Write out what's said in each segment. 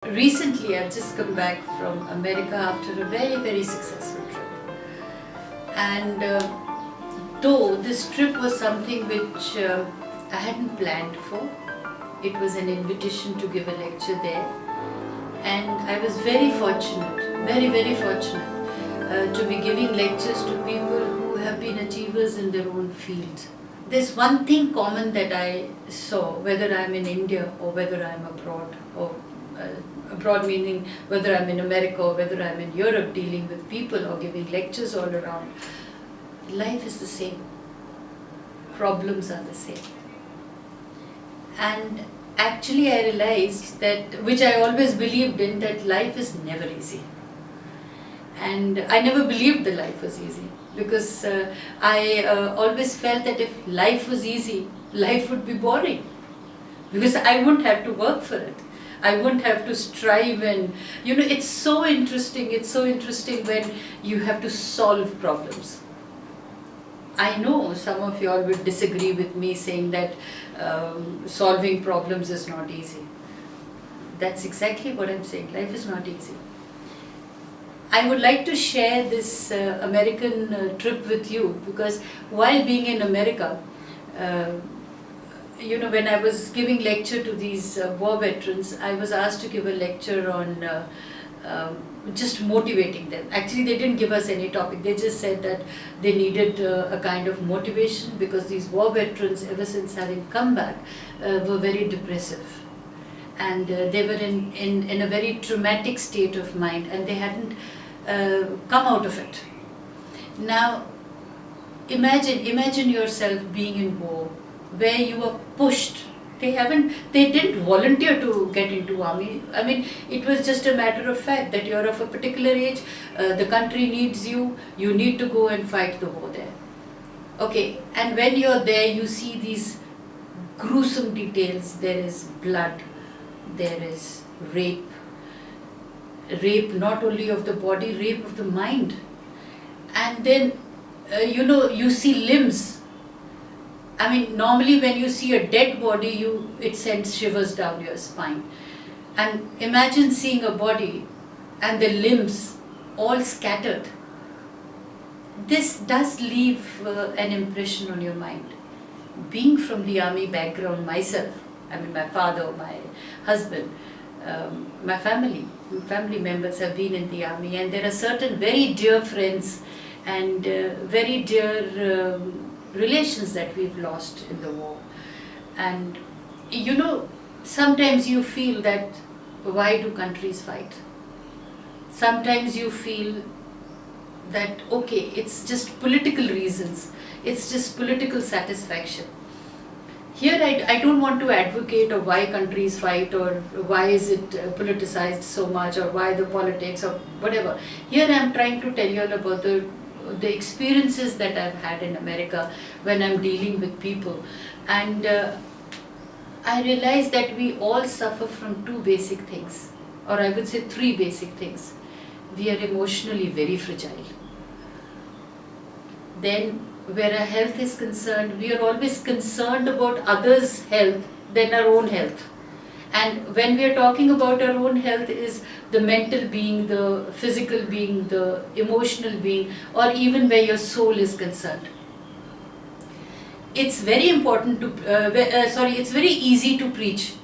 Recently, I've just come back from America after a very successful trip. And though this trip was something which I hadn't planned for, it was an invitation to give a lecture there. And I was very fortunate, very fortunate to be giving lectures to people who have been achievers in their own field. There's one thing common that I saw, whether I'm in India or whether I'm abroad, or abroad meaning whether I'm in America or whether I'm in Europe dealing with people or giving lectures all around. Life is the same. Problems are the same. And actually I realized that, which I always believed in, that life is never easy. And I never believed the life was easy, because I always felt that if life was easy, life would be boring, because I wouldn't have to work for it. I wouldn't have to strive, and it's so interesting when you have to solve problems. I know some of you all would disagree with me, saying that solving problems is not easy. That's exactly what I'm saying. Life is not easy. I would like to share this American trip with you, because while being in America, when I was giving lecture to these war veterans, I was asked to give a lecture on just motivating them. Actually, they didn't give us any topic. They just said that they needed a kind of motivation, because these war veterans, ever since having come back, were very depressive. And they were in a very traumatic state of mind, and they hadn't come out of it. Now, imagine yourself being in war, where you are pushed. They didn't volunteer to get into army. I mean, it was just a matter of fact that you're of a particular age, the country needs you, you need to go and fight the war there. Okay, and when you're there, you see these gruesome details. There is blood, there is rape not only of the body, rape of the mind. And then, you see limbs. I mean, normally when you see a dead body, it sends shivers down your spine. And imagine seeing a body and the limbs all scattered. This does leave an impression on your mind. Being from the army background myself, I mean, my father, my husband, my family members have been in the army, and there are certain very dear friends and very dear relations that we've lost in the war. And sometimes you feel that, why do countries fight? Sometimes you feel that, okay, it's just political reasons, it's just political satisfaction. Here I don't want to advocate of why countries fight, or why is it politicized so much, or why the politics, or whatever. Here I'm trying to tell you all about the experiences that I've had in America when I'm dealing with people. And I realize that we all suffer from two basic things, or I would say three basic things. We are emotionally very fragile. Then, where our health is concerned, we are always concerned about others' health than our own health. And when we are talking about our own health, is the mental being, the physical being, the emotional being, or even where your soul is concerned. It's very important to, it's very easy to preach.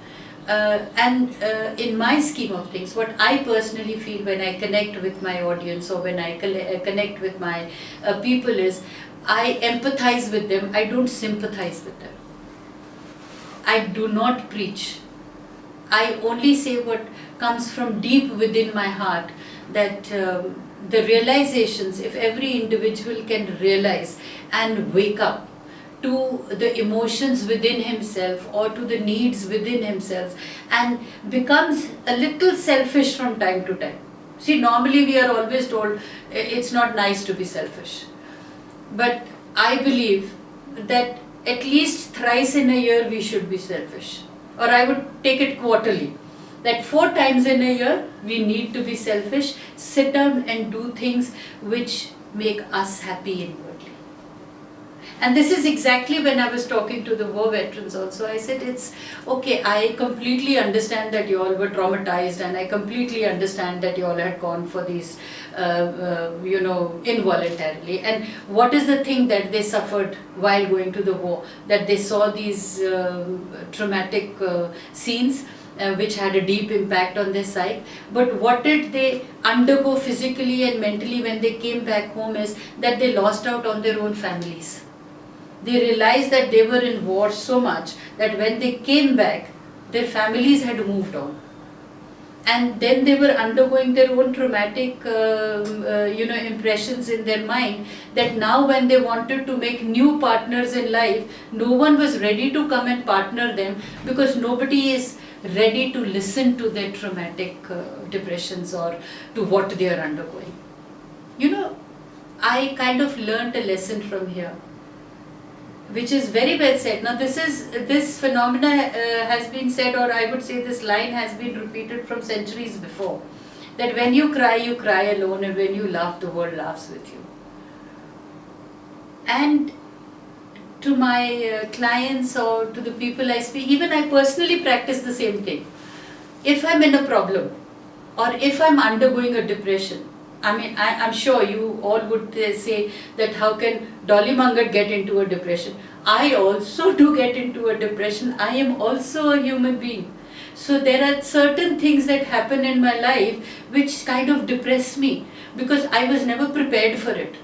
And in my scheme of things, what I personally feel when I connect with my audience, or when I connect with my people, is I empathize with them, I don't sympathize with them. I do not preach. I only say what comes from deep within my heart, that the realizations, if every individual can realize and wake up to the emotions within himself, or to the needs within himself, and becomes a little selfish from time to time. See, normally we are always told it's not nice to be selfish. But I believe that at least thrice in a year we should be selfish. Or I would take it quarterly, that 4 times in a year we need to be selfish, sit down and do things which make us happy inwardly. And this is exactly when I was talking to the war veterans also. I said, it's okay, I completely understand that you all were traumatized, and I completely understand that you all had gone for these, involuntarily. And what is the thing that they suffered while going to the war? That they saw these traumatic scenes, which had a deep impact on their psyche. But what did they undergo physically and mentally when they came back home is that they lost out on their own families. They realized that they were in war so much that when they came back, their families had moved on. And then they were undergoing their own traumatic impressions in their mind, that now when they wanted to make new partners in life, no one was ready to come and partner them, because nobody is ready to listen to their traumatic depressions or to what they are undergoing. I kind of learnt a lesson from here, which is very well said. Now this phenomena has been said, or I would say this line has been repeated from centuries before, that when you cry alone, and when you laugh, the world laughs with you. And to my clients or to the people I speak, even I personally practice the same thing. If I'm in a problem, or if I'm undergoing a depression, I'm sure you all would say that how can Dolly Mangat get into a depression? I also do get into a depression. I am also a human being. So there are certain things that happen in my life which kind of depress me, because I was never prepared for it.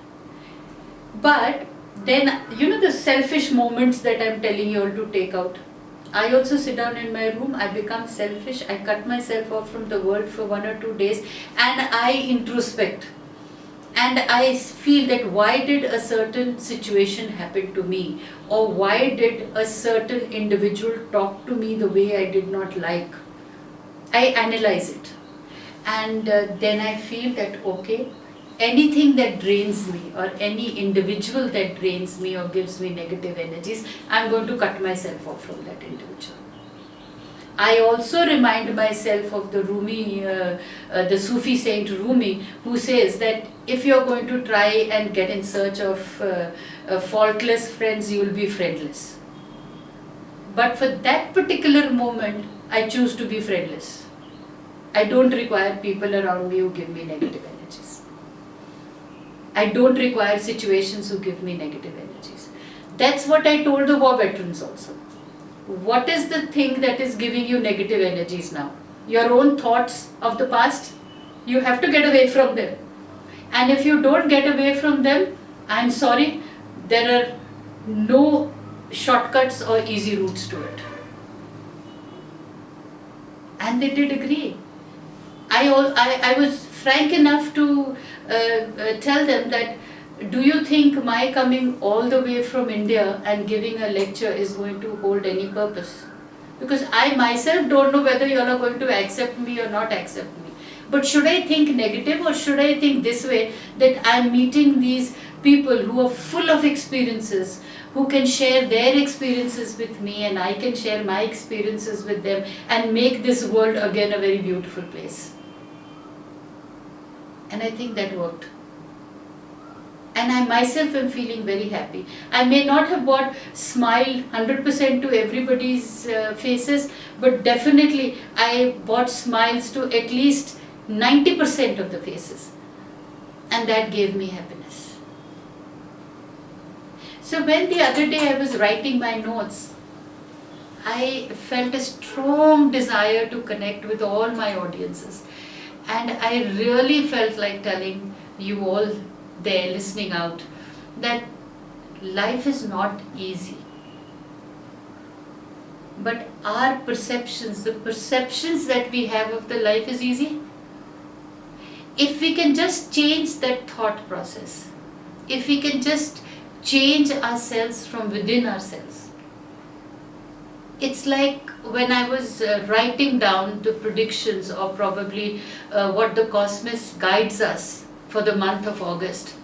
But then, the selfish moments that I'm telling you all to take out. I also sit down in my room, I become selfish, I cut myself off from the world for 1 or 2 days, and I introspect. And I feel that why did a certain situation happen to me, or why did a certain individual talk to me the way I did not like. I analyze it. And then I feel that, okay, anything that drains me, or any individual that drains me or gives me negative energies, I'm going to cut myself off from that individual. I also remind myself of the Rumi, the Sufi saint Rumi, who says that if you're going to try and get in search of faultless friends, you will be friendless. But for that particular moment, I choose to be friendless. I don't require people around me who give me negative energies. I don't require situations who give me negative energies. That's what I told the war veterans also. What is the thing that is giving you negative energies now? Your own thoughts of the past? You have to get away from them. And if you don't get away from them, I'm sorry, there are no shortcuts or easy routes to it. And they did agree. I was frank enough to tell them that, do you think my coming all the way from India and giving a lecture is going to hold any purpose? Because I myself don't know whether you all are going to accept me or not accept me. But should I think negative, or should I think this way, that I'm meeting these people who are full of experiences, who can share their experiences with me, and I can share my experiences with them and make this world again a very beautiful place. And I think that worked. And I myself am feeling very happy. I may not have smiled 100% to everybody's faces, but definitely I brought smiles to at least 90% of the faces. And that gave me happiness. So when the other day I was writing my notes, I felt a strong desire to connect with all my audiences. And I really felt like telling you all there listening out that life is not easy. But our perceptions, the perceptions that we have of the life is easy. If we can just change that thought process, if we can just change ourselves from within ourselves. It's like when I was writing down the predictions, or probably what the cosmos guides us for the month of August.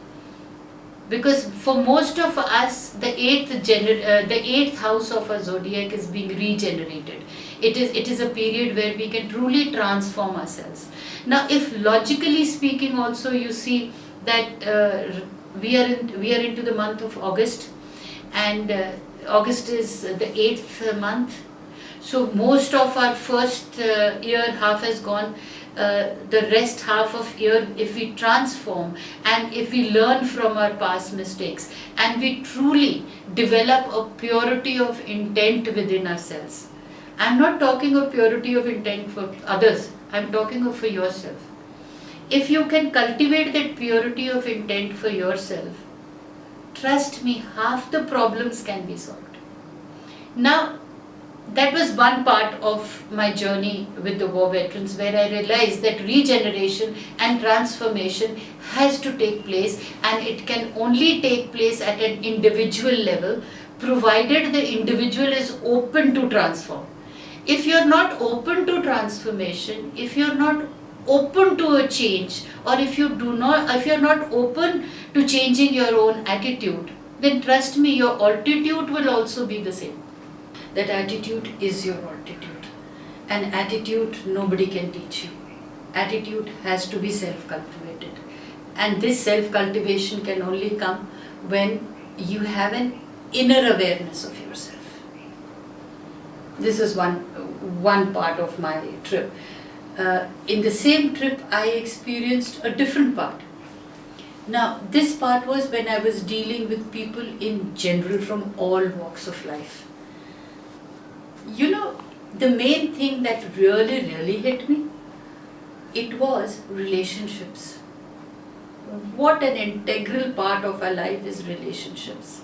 Because for most of us, the eighth house of our zodiac is being regenerated. It is a period where we can truly transform ourselves. Now, if logically speaking, also you see that we are into the month of August, and August is the 8th month. So most of our first year half has gone. The rest half of year, if we transform and if we learn from our past mistakes and we truly develop a purity of intent within ourselves. I'm not talking of purity of intent for others, I'm talking of for yourself. If you can cultivate that purity of intent for yourself, trust me, half the problems can be solved. Now, that was one part of my journey with the war veterans, where I realized that regeneration and transformation has to take place, and it can only take place at an individual level, provided the individual is open to transform. If you're not open to transformation, if you're not open to a change, or if you're not open to changing your own attitude, then trust me, your altitude will also be the same. That attitude is your altitude. And attitude nobody can teach you. Attitude has to be self-cultivated. And this self-cultivation can only come when you have an inner awareness of yourself. This is one part of my trip. In the same trip, I experienced a different part. Now, this part was when I was dealing with people in general from all walks of life. You know, the main thing that really hit me, it was relationships. What an integral part of our life is relationships.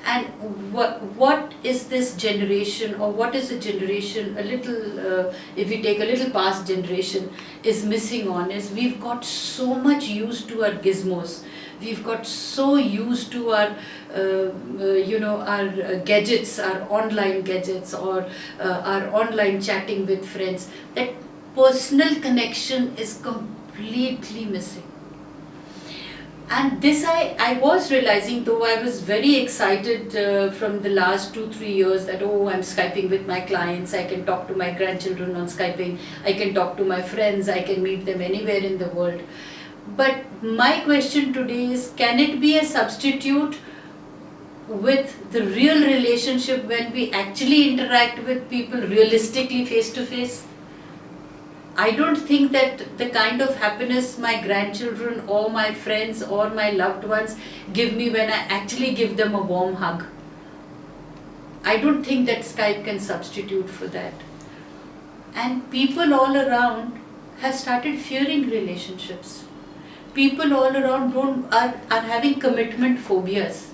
And what is this generation, or what is a generation, a little, if we take a little past generation, is missing on, is we've got so much used to our gizmos. We've got so used to our, our gadgets, our online gadgets, or our online chatting with friends, that personal connection is completely missing. And this I was realizing, though I was very excited from the last 2-3 years that, I'm Skyping with my clients, I can talk to my grandchildren on Skyping, I can talk to my friends, I can meet them anywhere in the world. But my question today is, can it be a substitute with the real relationship when we actually interact with people realistically face to face? I don't think that the kind of happiness my grandchildren or my friends or my loved ones give me when I actually give them a warm hug, I don't think that Skype can substitute for that. And people all around have started fearing relationships. People all around are having commitment phobias.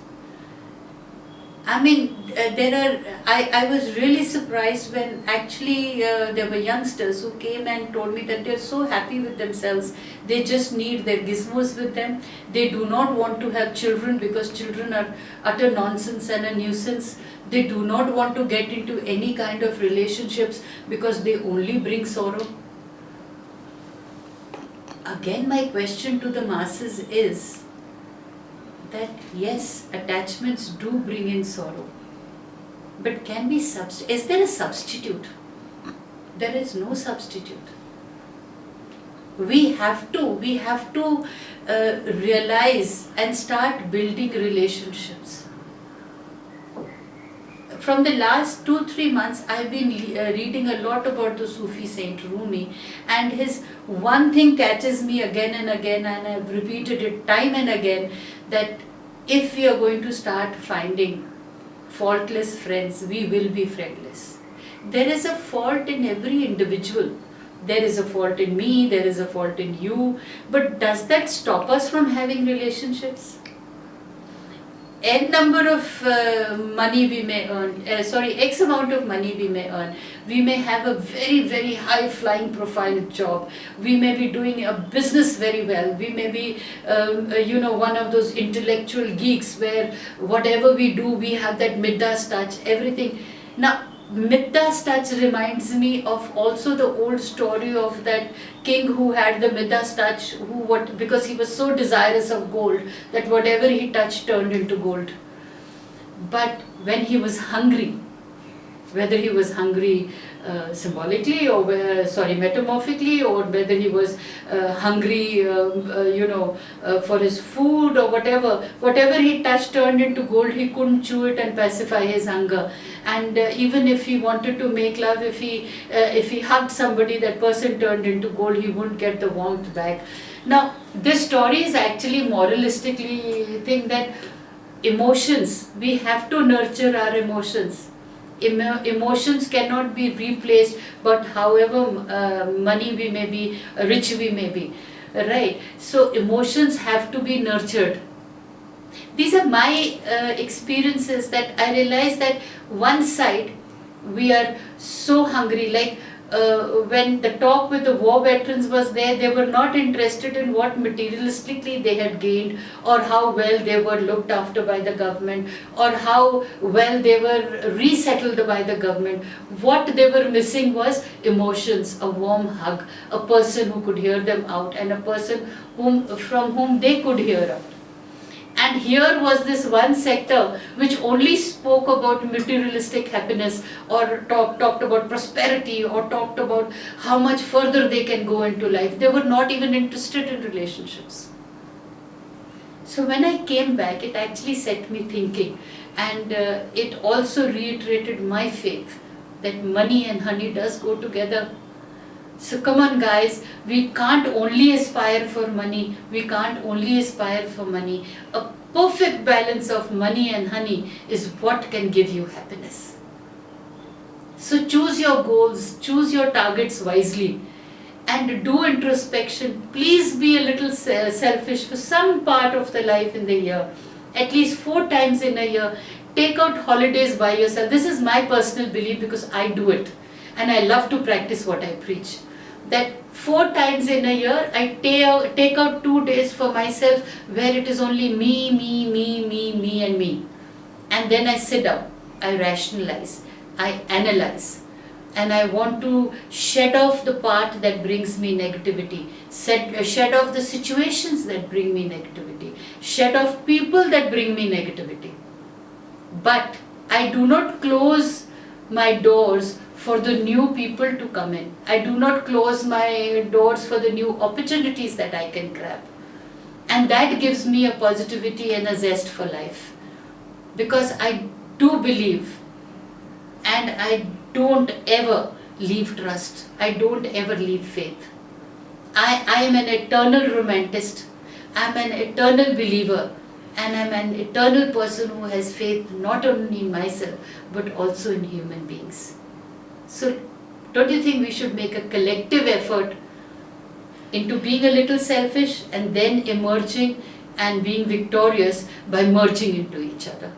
I mean, I was really surprised when actually there were youngsters who came and told me that they're so happy with themselves. They just need their gizmos with them. They do not want to have children because children are utter nonsense and a nuisance. They do not want to get into any kind of relationships because they only bring sorrow. Again, my question to the masses is that yes, attachments do bring in sorrow, but is there a substitute? There is no substitute. We have to realize and start building relationships. From the last 2-3 months, I've been reading a lot about the Sufi saint Rumi, and his one thing catches me again and again, and I've repeated it time and again, that if we are going to start finding faultless friends, we will be friendless. There is a fault in every individual. There is a fault in me, there is a fault in you, but does that stop us from having relationships? X amount of money we may earn. We may have a very high flying profile job. We may be doing a business very well. We may be one of those intellectual geeks where whatever we do, we have that Midas touch, everything. Now, Midas touch reminds me of also the old story of that king who had the Midas touch, because he was so desirous of gold that whatever he touched turned into gold. But when he was hungry, whether he was hungry symbolically or metamorphically, or whether he was hungry, for his food or whatever he touched turned into gold. He couldn't chew it and pacify his hunger. And even if he wanted to make love, if he hugged somebody, that person turned into gold. He wouldn't get the warmth back. Now, this story is actually moralistically thing that emotions, we have to nurture our emotions. Emotions cannot be replaced, but however money we may be, rich we may be, right? So emotions have to be nurtured. These are my experiences, that I realize that one side we are so hungry, like when the talk with the war veterans was there, they were not interested in what materialistically they had gained, or how well they were looked after by the government, or how well they were resettled by the government. What they were missing was emotions, a warm hug, a person who could hear them out, and a person from whom they could hear out. And here was this one sector which only spoke about materialistic happiness, or talked about prosperity, or talked about how much further they can go into life. They were not even interested in relationships. So when I came back, it actually set me thinking, and it also reiterated my faith that money and honey does go together. So come on guys, we can't only aspire for money, we can't only aspire for money. A perfect balance of money and honey is what can give you happiness. So choose your goals, choose your targets wisely, and do introspection. Please be a little selfish for some part of the life in the year, at least 4 times in a year. Take out holidays by yourself. This is my personal belief, because I do it and I love to practice what I preach. That 4 times in a year, I take out 2 days for myself, where it is only me and me. And then I sit down, I rationalize, I analyze, and I want to shed off the part that brings me negativity, shed off the situations that bring me negativity, shed off people that bring me negativity. But I do not close my doors for the new people to come in. I do not close my doors for the new opportunities that I can grab. And that gives me a positivity and a zest for life. Because I do believe, and I don't ever leave trust. I don't ever leave faith. I am an eternal romantist. I am an eternal believer. And I am an eternal person who has faith not only in myself, but also in human beings. So don't you think we should make a collective effort into being a little selfish, and then emerging and being victorious by merging into each other?